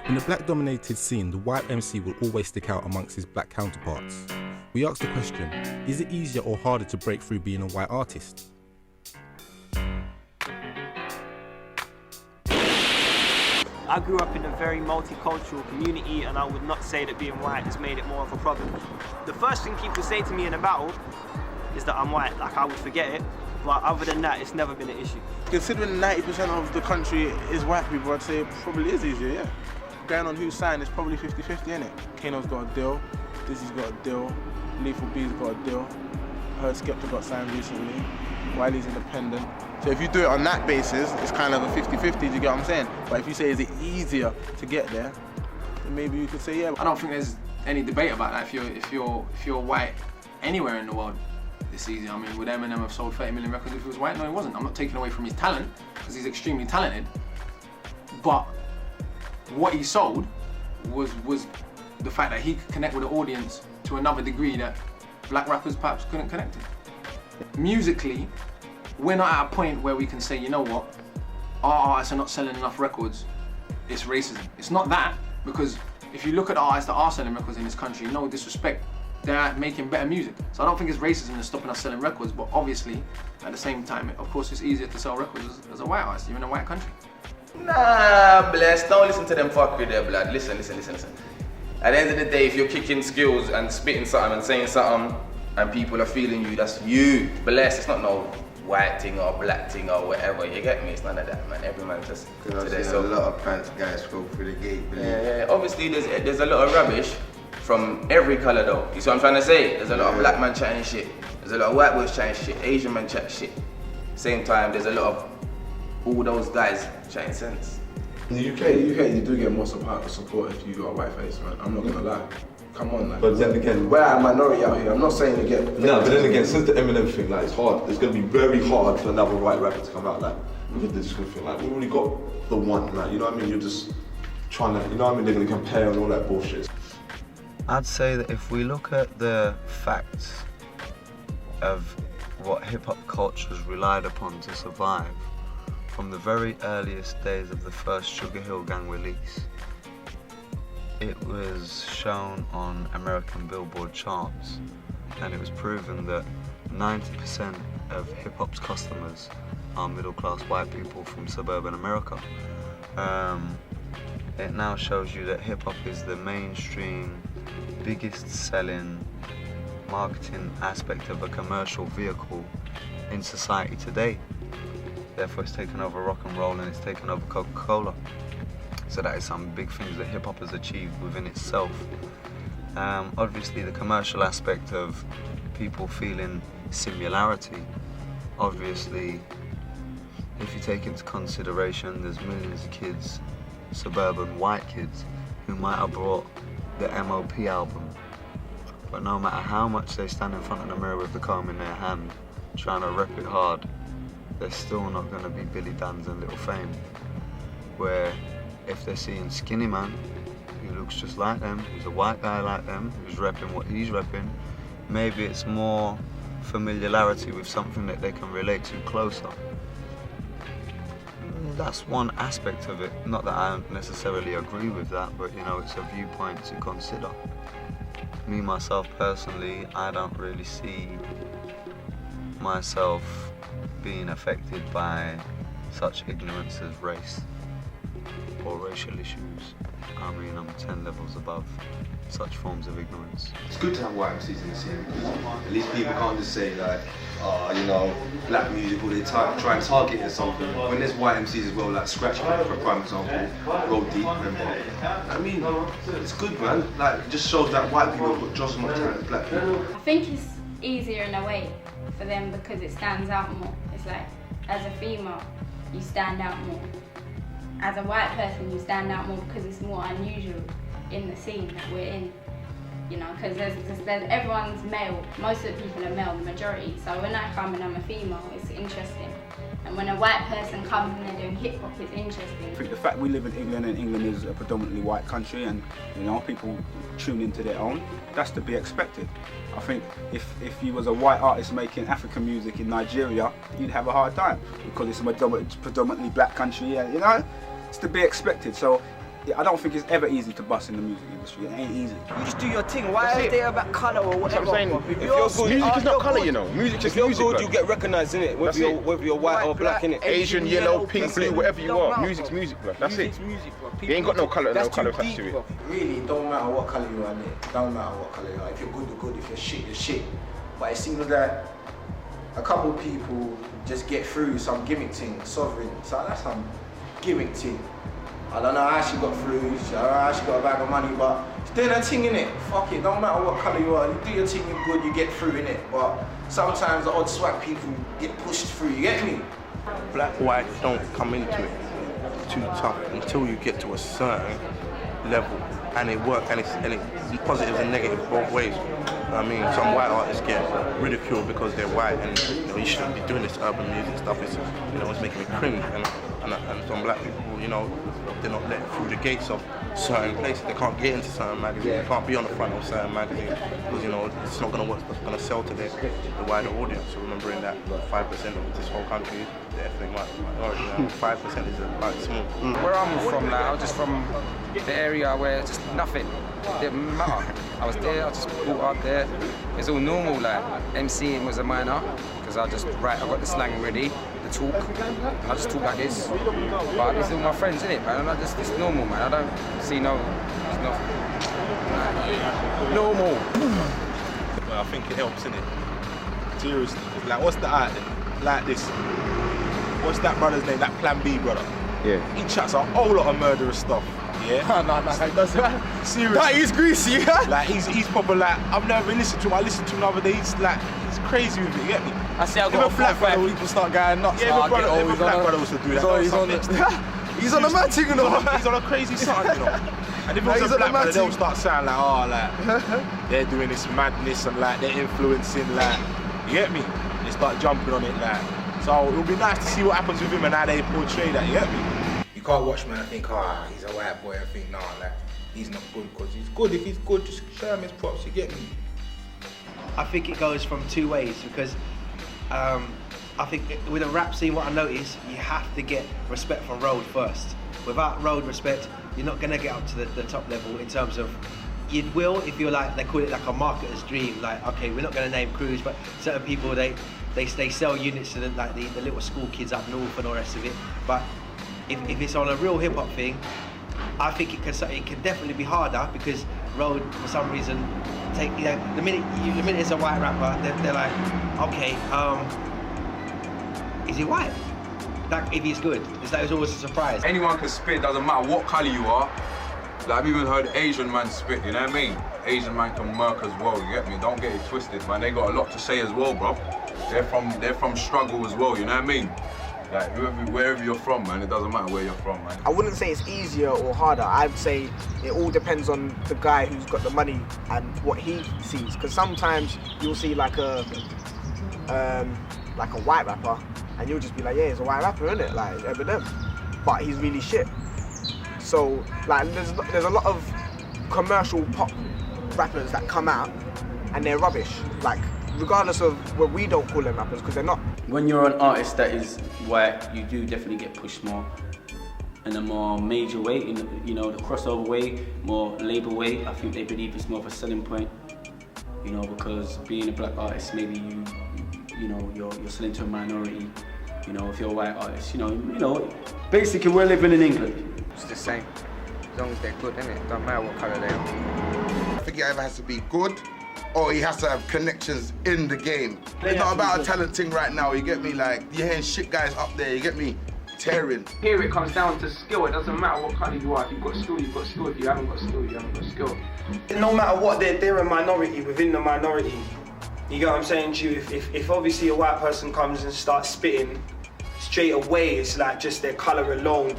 In the black-dominated scene, the white MC will always stick out amongst his black counterparts. We asked the question, is it easier or harder to break through being a white artist? I grew up in a very multicultural community, and I would not say that being white has made it more of a problem. The first thing people say to me in a battle is that I'm white, like I would forget it, but other than that, it's never been an issue. Considering 90% of the country is white people, I'd say it probably is easier, yeah. Going on who's signed, it's probably 50-50, innit? Kano's got a deal, Dizzy's got a deal, Lethal B's got a deal, Heard Skepta got signed recently, Wiley's independent. So if you do it on that basis, it's kind of a 50-50, do you get what I'm saying? But if you say, is it easier to get there, then maybe you could say, yeah. I don't think there's any debate about that. If you're white anywhere in the world, it's easy. I mean, would Eminem have sold 30 million records if he was white? No, he wasn't. I'm not taking away from his talent, because he's extremely talented. But what he sold was the fact that he could connect with the audience to another degree that black rappers perhaps couldn't connect to. Musically, we're not at a point where we can say, you know what, our artists are not selling enough records, it's racism. It's not that, because if you look at the artists that are selling records in this country, no disrespect, they're making better music. So I don't think it's racism that's stopping us selling records, but obviously, at the same time, of course, it's easier to sell records as a white artist. You're in a white country. Nah, bless, don't listen to them fuckery there, blood. Listen. At the end of the day, if you're kicking skills and spitting something and saying something, and people are feeling you, that's you. Bless, it's not no white thing or black thing or whatever, you get me? It's none of that, man. Every man just to themselves. A lot of pants guys go through the gate, yeah. Obviously, there's a lot of rubbish from every colour though. You see what I'm trying to say? There's a lot of black man chatting shit. There's a lot of white boys chatting shit. Asian man chat shit. Same time, there's a lot of all those guys chatting sense. In the UK, you do get more support if you got a white face, man. I'm not gonna lie. Come on, like. But then again, we're a minority out here. I'm not saying you get. No, but then again, since the Eminem thing, like, it's hard. It's gonna be very hard for another white rapper to come out, like, because they're just gonna feel like, we already got the one, like, you know what I mean? You're just trying to, you know what I mean? They're gonna compare and all that bullshit. I'd say that if we look at the facts of what hip-hop culture has relied upon to survive, from the very earliest days of the first Sugar Hill Gang release, it was shown on American Billboard charts, and it was proven that 90% of hip-hop's customers are middle-class white people from suburban America. It now shows you that hip-hop is the mainstream, biggest selling marketing aspect of a commercial vehicle in society today. Therefore, it's taken over rock and roll and it's taken over Coca-Cola. So that is some big things that hip-hop has achieved within itself. Obviously, the commercial aspect of people feeling similarity. Obviously, if you take into consideration, there's millions of kids, suburban white kids, who might have bought the MOP album, but no matter how much they stand in front of the mirror with the comb in their hand, trying to rep it hard, they're still not going to be Billy Dan's and Little Fame. Where if they're seeing SKINNYMAN, who looks just like them, who's a white guy like them, who's repping what he's repping, maybe it's more familiarity with something that they can relate to closer. That's one aspect of it. Not that I necessarily agree with that, but you know, it's a viewpoint to consider. Me, myself personally, I don't really see myself being affected by such ignorance as race or racial issues. I mean, I'm 10 levels above such forms of ignorance. It's good to have white MCs in the scene, because at least people can't just say like, oh, you know, black music, or they try and target it as something. When there's white MCs as well, like SCRATCHY for a prime example, Roll Deep, remember? I mean, it's good, man. Like, it just shows that white people have got just as much talent as black people. I think it's easier in a way for them because it stands out more. It's like, as a female, you stand out more. As a white person, you stand out more because it's more unusual in the scene that we're in. You know, because everyone's male. Most of the people are male, the majority. So when I come and I'm a female, it's interesting. And when a white person comes and they're doing hip hop, it's interesting. I think the fact we live in England, and England is a predominantly white country, and you know, people tune into their own, that's to be expected. I think if you was a white artist making African music in Nigeria, you'd have a hard time because it's a predominantly black country, and you know, it's to be expected. So I don't think it's ever easy to bust in the music industry. It ain't easy. You just do your thing. Why is there about colour or whatever? That's what I'm saying. If you're good, music is not colour, you know. Music is music. If you're good, you get recognised, innit? Whether you're white or black, innit? Asian, yellow, pink, blue, whatever you are. Music's music, bro. That's it. You ain't got no colour attached to it. Really, it don't matter what colour you are, innit? It don't matter what colour you are. If you're good, you're good. If you're shit, you're shit. But it seems that a couple of people just get through some gimmick thing, sovereign. So that's some gimmick thing. I don't know how she got through, I don't know how she got a bag of money, but she's doing her thing, innit? Fuck it, don't matter what colour you are, you do your thing, you're good, you get through, innit? But sometimes the odd swag people get pushed through, you get me? Black, white don't come into it too tough until you get to a certain level, and it works, and it's positives and negatives both ways. I mean, some white artists get ridiculed because they're white, and you know, you shouldn't be doing this urban music stuff. It's, you know, it's making me cringe. And some black people, you know, they're not let through the gates of certain places. They can't get into certain magazines. They can't be on the front of certain magazines because, you know, it's not going to work. It's going to sell to the wider audience. So remembering that 5% of this whole country is the ethnic minority. 5% is quite small. Where I'm from, like, I'm just from the area where it's just nothing. It didn't matter. I was there, I just brought up there. It's all normal, like MCing was a minor, because I just write, I got the slang ready, the talk, I just talk like this. But it's all my friends, innit, man, and it's normal, man. I don't see it's not normal. Well, I think it helps, innit? Seriously, like, what's the art then? Like this. What's that brother's name? That Plan B brother. Yeah. He chats a whole lot of murderous stuff. Yeah. no, he doesn't. Seriously. That is greasy, yeah? Like he's probably like, I've never listened to him. I listened to him the other day. He's crazy with it. You get me? I see. I got a black brother. People start going nuts. Yeah, my black brother also do that. He's on the mad thing, you know. He's on a crazy song, you know. And if it was a black brother, they'll start saying like, oh, like they're doing this madness and like they're influencing, like, you get me? They start jumping on it, like. So it'll be nice to see what happens with him and how they portray that. You get me? You can't watch man and think, he's a white boy, and think, nah, like, he's not good, because he's good. If he's good, just show him his props, you get me? I think it goes from two ways, because I think with a rap scene, what I notice, you have to get respect from road first. Without road respect, you're not gonna get up to the top level in terms of, you will if you're like, they call it like a marketer's dream, like, okay, we're not gonna name crews, but certain people, they sell units to the little school kids up north and all the rest of it. But if it's on a real hip hop thing, I think it can definitely be harder, because road for some reason the minute it's a white rapper, they're like, okay, is he white? Like, if he's good, it's always a surprise. Anyone can spit, doesn't matter what colour you are. Like, I've even heard Asian man spit, you know what I mean? Asian man can murk as well, you get me? Don't get it twisted, man. They got a lot to say as well, bro. They're from struggle as well, you know what I mean? Like, wherever you're from, man, it doesn't matter where you're from, man. I wouldn't say it's easier or harder. I'd say it all depends on the guy who's got the money and what he sees. Because sometimes you'll see like a white rapper, and you'll just be like, yeah, he's a white rapper, isn't it? Like, it's Eminem. But he's really shit. So, like, there's a lot of commercial pop rappers that come out, and they're rubbish. Like, regardless of what we don't call them rappers, because they're not. When you're an artist that is white, you do definitely get pushed more in a more major way, in the crossover way, more label way. I think they believe it's more of a selling point, because being a black artist, maybe you're selling to a minority. If you're a white artist, basically we're living in England. It's the same, as long as they're good, innit? Don't matter what colour they are. I think he either has to be good, or he has to have connections in the game. It's not about a talent thing right now, you get me? Like, you're hearing shit guys up there, you get me? Tearing. Here it comes down to skill. It doesn't matter what colour you are. If you've got skill, you've got skill. If you haven't got skill, you haven't got skill. No matter what, they're a minority within the minority. You get what I'm saying to you? If obviously a white person comes and starts spitting, straight away it's like just their colour alone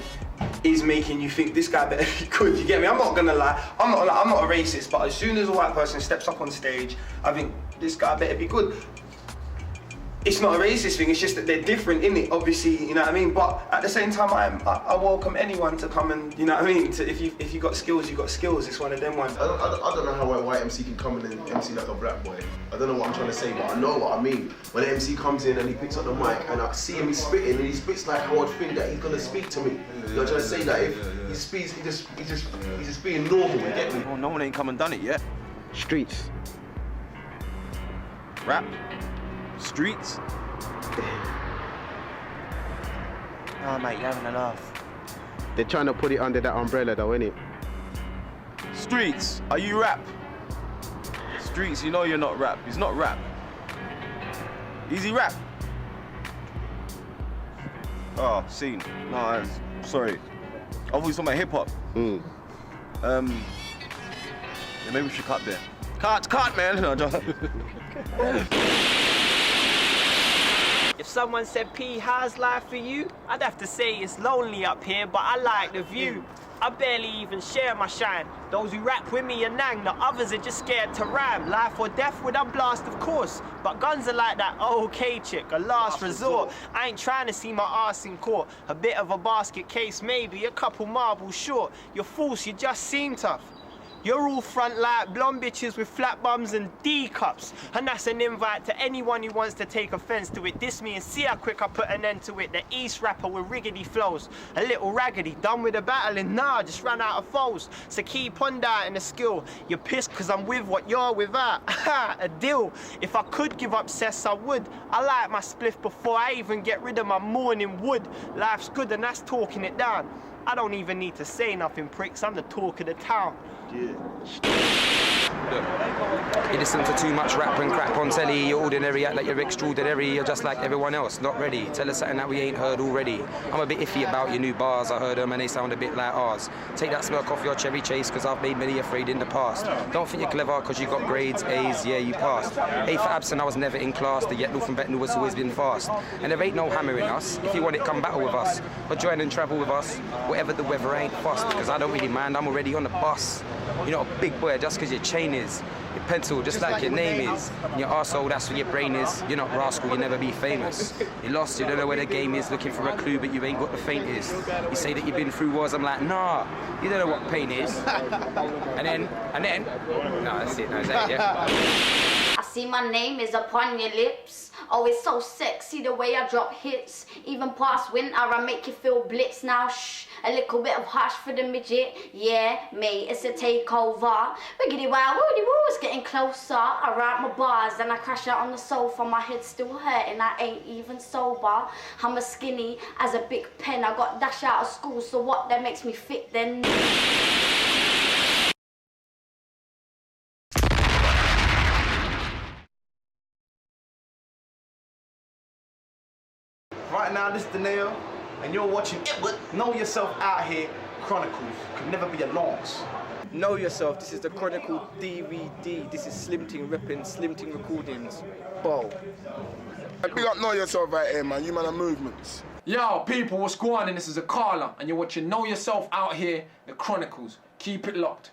is making you think this guy better be good. You get me? I'm not gonna lie. I'm not a racist, but as soon as a white person steps up on stage, I think this guy better be good. it's not a racist thing, it's just that they're different, innit? Obviously, you know what I mean? But at the same time, I welcome anyone to come and, you know what I mean? If you got skills, you got skills. It's one of them ones. I don't know how a white MC can come in and MC like a black boy. I don't know what I'm trying to say, but I know what I mean. When an MC comes in and he picks up the mic and I see him, he's spitting, and he spits like how I'd think that he's gonna speak to me. You know what I'm trying to say? That if he speaks, he's just being normal, you get me? Well, no one ain't come and done it yet. Streets. Rap. Streets. Oh mate, you're having a laugh. They're trying to put it under that umbrella though, innit? Streets, are you rap? Streets, you know you're not rap. He's not rap. Easy rap. Oh, scene. No, I'm sorry. I thought you were talking about hip hop. Yeah, maybe we should cut there. Cut, man. No, don't. If someone said, P, how's life for you? I'd have to say it's lonely up here, but I like the view. I barely even share my shine. Those who rap with me are nang, the others are just scared to rhyme. Life or death with a blast, of course. But guns are like that okay chick, a last resort. I ain't trying to see my arse in court. A bit of a basket case, maybe a couple marbles short. You're false, you just seem tough. You're all front like blonde bitches with flat bums and D cups. And that's an invite to anyone who wants to take offense to it. Diss me and see how quick I put an end to it. The East rapper with riggedy flows. A little raggedy, done with the battling. Nah, just ran out of foes. So keep on doubting the skill. You're pissed cause I'm with what you're without. A deal. If I could give up S.A.S, I would. I like my spliff before I even get rid of my morning wood. Life's good and that's talking it down. I don't even need to say nothing, pricks. I'm the talk of the town. Yeah. You listen to too much rap and crap on telly, you're ordinary, act like you're extraordinary, you're just like everyone else, not ready. Tell us something that we ain't heard already. I'm a bit iffy about your new bars, I heard them and they sound a bit like ours. Take that smirk off your cherry chase, cause I've made many afraid in the past. Don't think you're clever cause you got grades, A's, yeah, you passed. A for absent, I was never in class, the Yetlu from Betnu has always been fast. And there ain't no hammer in us, if you want it, come battle with us. Or join and travel with us, whatever the weather ain't fussed, cause I don't really mind, I'm already on the bus. You're not a big boy just cause your chain is. Your pencil, just like your name is. And your arsehole, that's where your brain is. You're not rascal, you'll never be famous. You're lost, you don't know where the game is. Looking for a clue, but you ain't got the faintest. You say that you've been through wars, I'm like, nah, you don't know what pain is. And then, no, that's it, no, is that it, yeah? I see my name is upon your lips. Oh, it's so sexy the way I drop hits. Even past winter, I make you feel blitz. Now, shh, a little bit of hush for the midget. Yeah, mate, it's a takeover. Wiggity wow, woody woo, it's getting closer. I write my bars, then I crash out on the sofa. My head's still hurting, I ain't even sober. I'm as skinny as a big pen. I got dashed out of school, so what, that makes me fit then? Right now, this is Daniel, and you're watching Know Yourself Out Here Chronicles. Could never be a loss. Know Yourself, this is the Chronicle DVD. This is Slim Ting repping Slim Ting Recordings. Bow. Big up Know Yourself Out Here, man. You man are movements. Yo, people, what's going on? And this is Akala, and you're watching Know Yourself Out Here, the Chronicles. Keep it locked.